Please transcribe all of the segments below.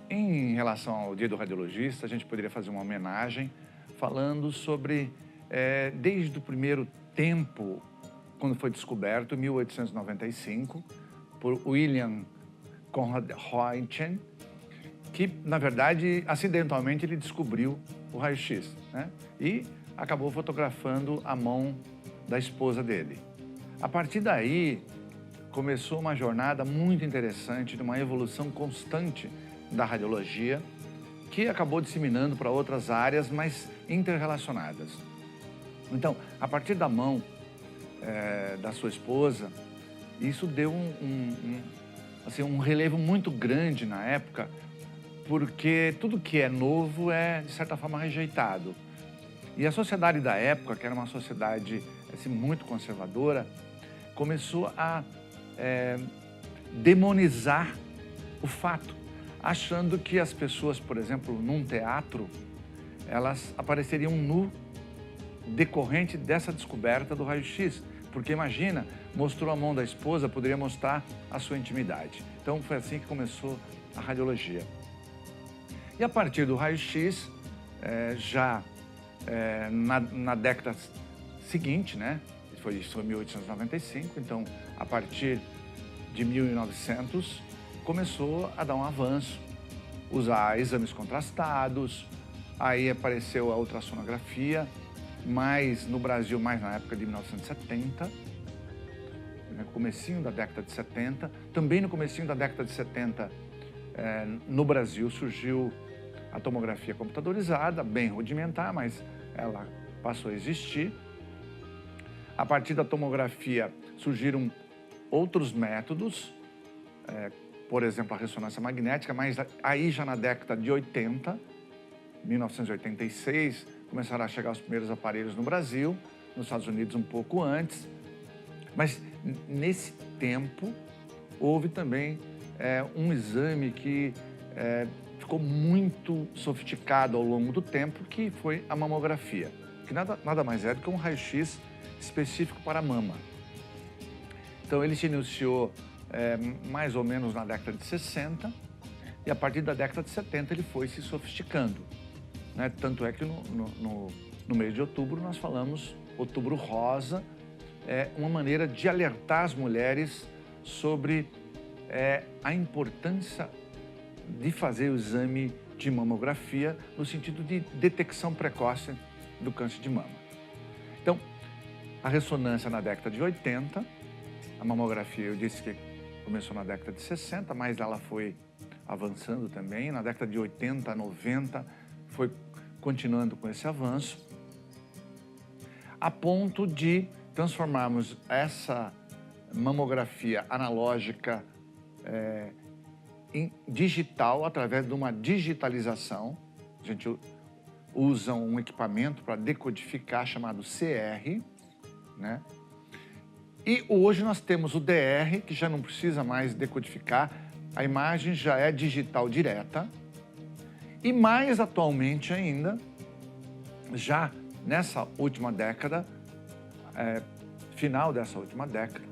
Em relação ao Dia do Radiologista, a gente poderia fazer uma homenagem falando sobre, desde o primeiro tempo, quando foi descoberto, em 1895, por William Conrad Roentgen, que, na verdade, acidentalmente ele descobriu o raio-x, né? E acabou fotografando a mão da esposa dele. A partir daí, começou uma jornada muito interessante de uma evolução constante da radiologia, que acabou disseminando para outras áreas, mas interrelacionadas. Então, a partir da mão da sua esposa, isso deu um relevo muito grande na época, porque tudo que é novo é, de certa forma, rejeitado. E a sociedade da época, que era uma sociedade assim, muito conservadora, começou a demonizar o fato, achando que as pessoas, por exemplo, num teatro, elas apareceriam nu decorrente dessa descoberta do raio-x. Porque imagina, mostrou a mão da esposa, poderia mostrar a sua intimidade. Então foi assim que começou a radiologia. E a partir do raio-x, na década seguinte, né? Isso foi 1895, então a partir de 1900 começou a dar um avanço, usar exames contrastados, aí apareceu a ultrassonografia, mas no Brasil mais na época de 1970, no comecinho da década de 70, também no comecinho da década de 70, no Brasil surgiu a tomografia computadorizada, bem rudimentar, mas ela passou a existir. A partir da tomografia surgiram outros métodos, por exemplo, a ressonância magnética, mas aí já na década de 80, 1986, começaram a chegar os primeiros aparelhos no Brasil, nos Estados Unidos um pouco antes, mas nesse tempo houve também um exame que ficou muito sofisticado ao longo do tempo, que foi a mamografia, que nada mais é do que um raio-x específico para a mama. Então ele se iniciou mais ou menos na década de 60 e a partir da década de 70 ele foi se sofisticando, né? Tanto é que no mês de outubro nós falamos Outubro Rosa, uma maneira de alertar as mulheres sobre a importância de fazer o exame de mamografia no sentido de detecção precoce do câncer de mama. Então, a ressonância na década de 80, a mamografia eu disse que começou na década de 60, mas ela foi avançando também. Na década de 80, 90, foi continuando com esse avanço, a ponto de transformarmos essa mamografia analógica em digital, através de uma digitalização. A gente usa um equipamento para decodificar, chamado CR, né? E hoje nós temos o DR, que já não precisa mais decodificar, a imagem já é digital direta. E mais atualmente ainda, já nessa última década, final dessa última década,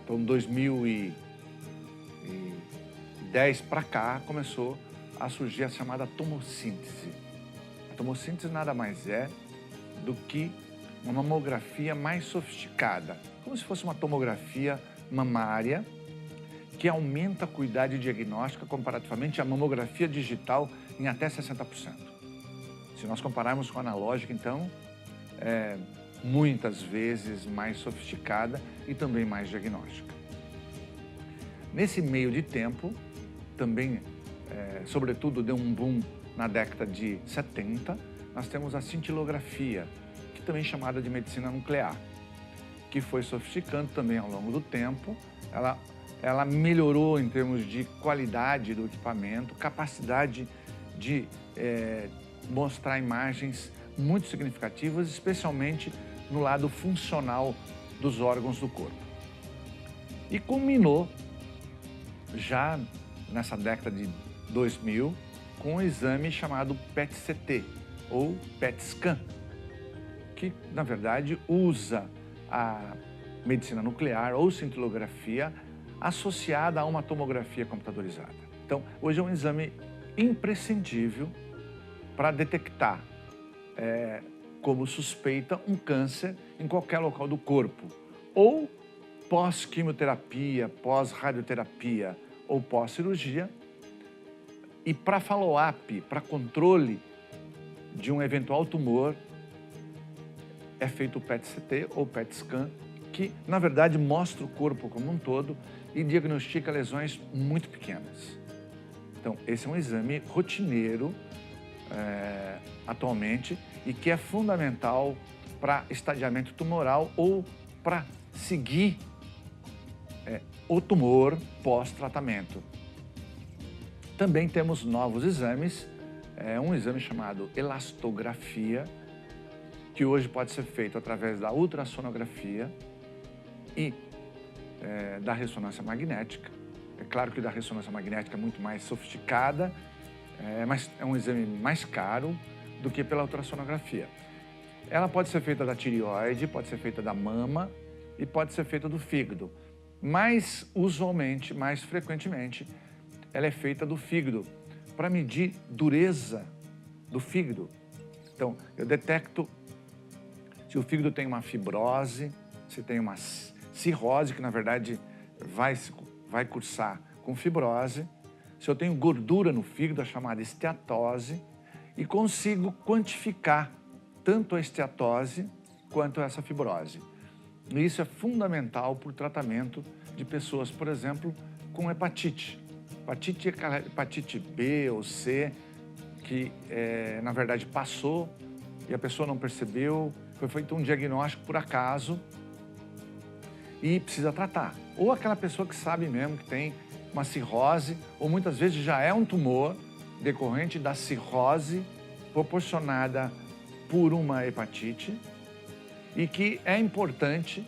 então 2010 para cá, começou a surgir a chamada tomossíntese. A tomossíntese nada mais é do que uma mamografia mais sofisticada, como se fosse uma tomografia mamária, que aumenta a acuidade diagnóstica comparativamente à mamografia digital em até 60%. Se nós compararmos com a analógica, então, muitas vezes mais sofisticada e também mais diagnóstica. Nesse meio de tempo, também, sobretudo, deu um boom na década de 70, nós temos a cintilografia, que também é chamada de medicina nuclear, que foi sofisticando também ao longo do tempo. Ela melhorou em termos de qualidade do equipamento, capacidade de mostrar imagens muito significativas, especialmente no lado funcional dos órgãos do corpo. E culminou já nessa década de 2000 com um exame chamado PET-CT, ou PET-scan, que, na verdade, usa a medicina nuclear ou cintilografia associada a uma tomografia computadorizada. Então, hoje é um exame imprescindível para detectar como suspeita um câncer em qualquer local do corpo, ou pós-quimioterapia, pós-radioterapia ou pós-cirurgia. E para follow-up, para controle de um eventual tumor, é feito o PET-CT ou PET-scan, que na verdade mostra o corpo como um todo e diagnostica lesões muito pequenas. Então, esse é um exame rotineiro atualmente e que é fundamental para estadiamento tumoral ou para seguir o tumor pós-tratamento. Também temos novos exames, um exame chamado elastografia, que hoje pode ser feito através da ultrassonografia e da ressonância magnética. É claro que da ressonância magnética é muito mais sofisticada, mas é um exame mais caro do que pela ultrassonografia. Ela pode ser feita da tireoide, pode ser feita da mama e pode ser feita do fígado. Mais usualmente, mais frequentemente, ela é feita do fígado, para medir dureza do fígado. Então, eu detecto se o fígado tem uma fibrose, se tem uma cirrose, que na verdade vai cursar com fibrose, se eu tenho gordura no fígado, a chamada esteatose, e consigo quantificar tanto a esteatose quanto essa fibrose. E isso é fundamental para o tratamento de pessoas, por exemplo, com hepatite. Hepatite é aquela hepatite B ou C, que na verdade passou e a pessoa não percebeu, foi feito um diagnóstico por acaso e precisa tratar. Ou aquela pessoa que sabe mesmo que tem uma cirrose, ou muitas vezes já é um tumor decorrente da cirrose proporcionada por uma hepatite e que é importante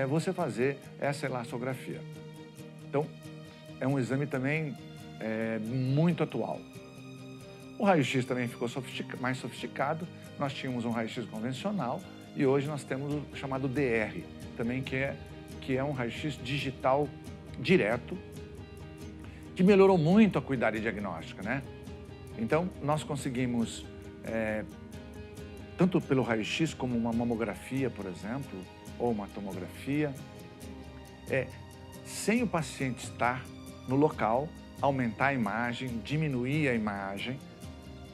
você fazer essa elastografia. Então, é um exame também muito atual. O raio-x também ficou mais sofisticado. Nós tínhamos um raio-x convencional e hoje nós temos o chamado DR, também que é um raio-x digital direto, que melhorou muito a acuidade diagnóstica, né? Então, nós conseguimos, tanto pelo raio-x como uma mamografia, por exemplo, ou uma tomografia, sem o paciente estar no local, aumentar a imagem, diminuir a imagem,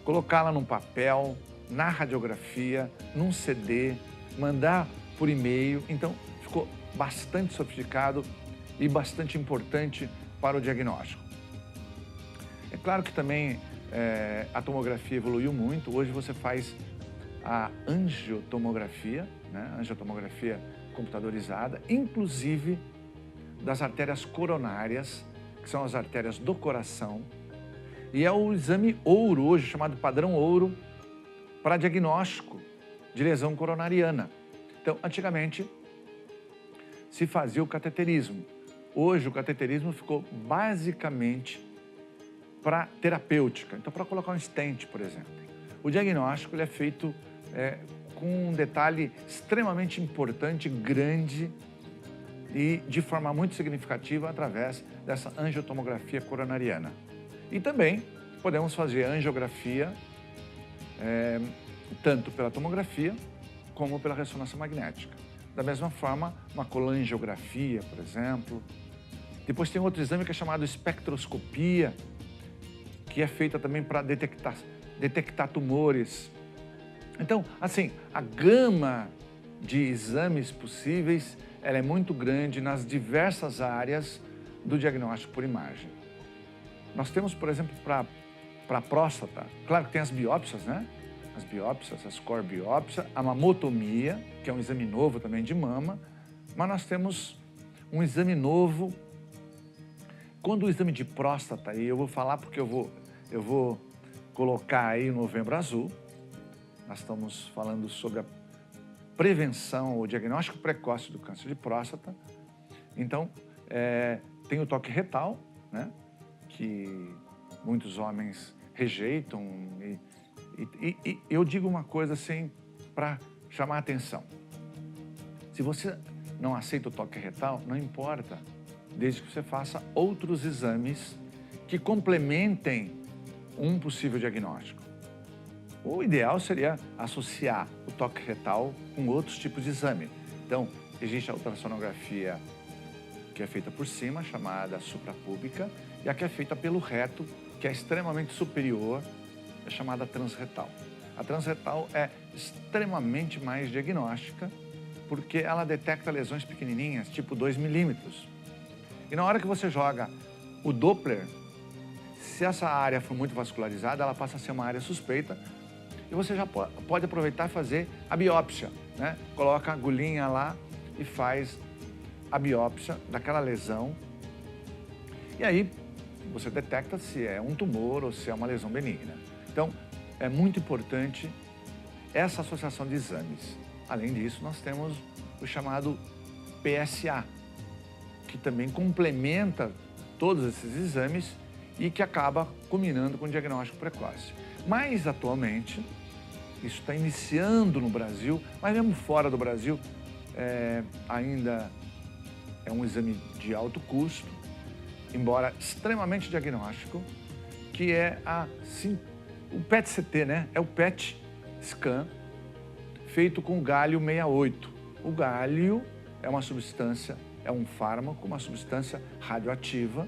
colocá-la num papel, na radiografia, num CD, mandar por e-mail. Então, ficou bastante sofisticado e bastante importante para o diagnóstico. É claro que também a tomografia evoluiu muito. Hoje você faz a angiotomografia, né? Angiotomografia computadorizada, inclusive das artérias coronárias, que são as artérias do coração, e é o exame ouro hoje, chamado padrão ouro, para diagnóstico de lesão coronariana. Então, antigamente, se fazia o cateterismo. Hoje, o cateterismo ficou basicamente para terapêutica, então para colocar um stent, por exemplo. O diagnóstico ele é feito com um detalhe extremamente importante, grande, e de forma muito significativa através dessa angiotomografia coronariana. E também podemos fazer angiografia, tanto pela tomografia como pela ressonância magnética. Da mesma forma, uma colangiografia, por exemplo. Depois tem outro exame que é chamado espectroscopia, que é feita também para detectar tumores. Então, assim, a gama de exames possíveis ela é muito grande nas diversas áreas do diagnóstico por imagem. Nós temos, por exemplo, para a próstata, claro que tem as biópsias, né? As biópsias, as core biópsias, a mamotomia, que é um exame novo também de mama, mas nós temos um exame novo. Quando o exame de próstata, e eu vou falar porque eu vou colocar aí o Novembro Azul, nós estamos falando sobre a prevenção ou diagnóstico precoce do câncer de próstata. Então, tem o toque retal, né, que muitos homens rejeitam. E eu digo uma coisa assim, para chamar a atenção. Se você não aceita o toque retal, não importa, desde que você faça outros exames que complementem um possível diagnóstico. O ideal seria associar o toque retal com outros tipos de exame. Então, existe a ultrassonografia que é feita por cima, chamada suprapúbica, e a que é feita pelo reto, que é extremamente superior, é chamada transretal. A transretal é extremamente mais diagnóstica, porque ela detecta lesões pequenininhas, tipo 2 milímetros. E na hora que você joga o Doppler, se essa área for muito vascularizada, ela passa a ser uma área suspeita, e você já pode aproveitar e fazer a biópsia, né? Coloca a agulhinha lá e faz a biópsia daquela lesão. E aí você detecta se é um tumor ou se é uma lesão benigna. Então, é muito importante essa associação de exames. Além disso, nós temos o chamado PSA, que também complementa todos esses exames e que acaba culminando com o diagnóstico precoce. Mas, atualmente, isso está iniciando no Brasil, mas mesmo fora do Brasil, ainda é um exame de alto custo, embora extremamente diagnóstico, que é o PET-CT, né? É o PET scan feito com gálio 68. O gálio é uma substância, é um fármaco, uma substância radioativa.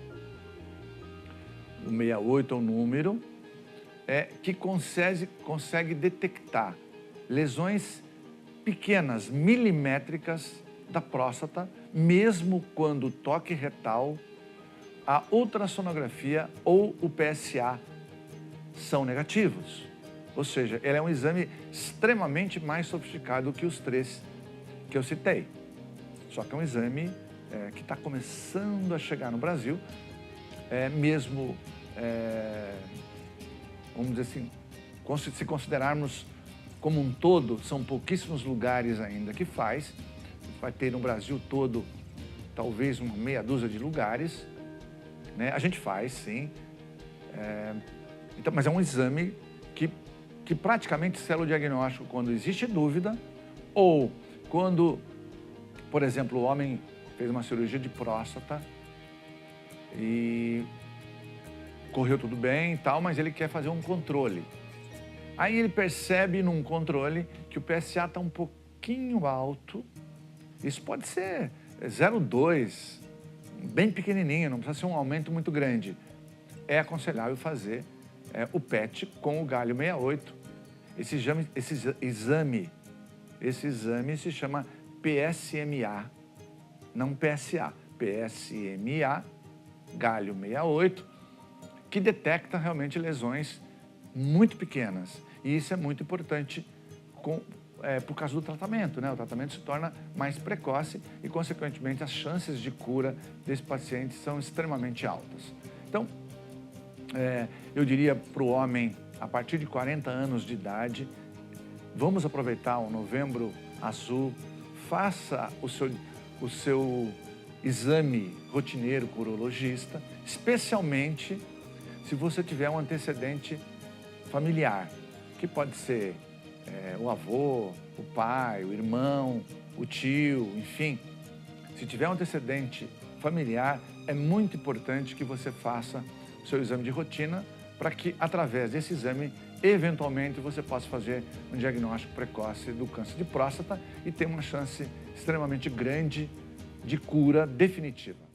O 68 é o número, que consegue detectar lesões pequenas, milimétricas da próstata, mesmo quando o toque retal, a ultrassonografia ou o PSA são negativos. Ou seja, ele é um exame extremamente mais sofisticado que os 3 que eu citei. Só que é um exame que está começando a chegar no Brasil, mesmo, vamos dizer assim, se considerarmos como um todo, são pouquíssimos lugares ainda que faz. Vai ter no Brasil todo, talvez uma meia dúzia de lugares, né? A gente faz, sim. Então, mas é um exame que praticamente sela o diagnóstico quando existe dúvida ou quando, por exemplo, o homem fez uma cirurgia de próstata e correu tudo bem e tal, mas ele quer fazer um controle. Aí ele percebe num controle que o PSA está um pouquinho alto. Isso pode ser 0,2, bem pequenininho, não precisa ser um aumento muito grande. É aconselhável fazer o PET com o gálio 68. Esse exame se chama PSMA, não PSA, PSMA, gálio 68, que detecta realmente lesões muito pequenas. E isso é muito importante por causa do tratamento, né? O tratamento se torna mais precoce e, consequentemente, as chances de cura desse paciente são extremamente altas. Então, eu diria para o homem, a partir de 40 anos de idade, vamos aproveitar o Novembro Azul, faça o seu exame rotineiro com o urologista, especialmente se você tiver um antecedente familiar, que pode ser o avô, o pai, o irmão, o tio, enfim. Se tiver um antecedente familiar, é muito importante que você faça o seu exame de rotina para que, através desse exame, eventualmente você possa fazer um diagnóstico precoce do câncer de próstata e ter uma chance extremamente grande de cura definitiva.